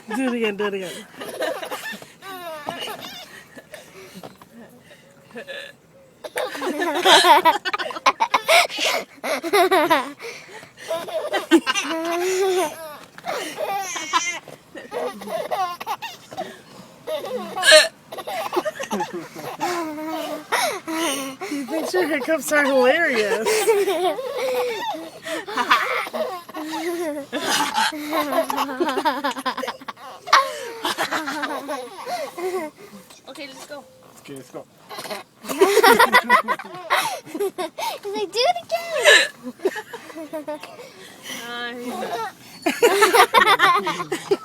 Do it again, do it again. You think your hiccups are hilarious? Okay, let's go. Okay, let's go. He's like, do it again. He's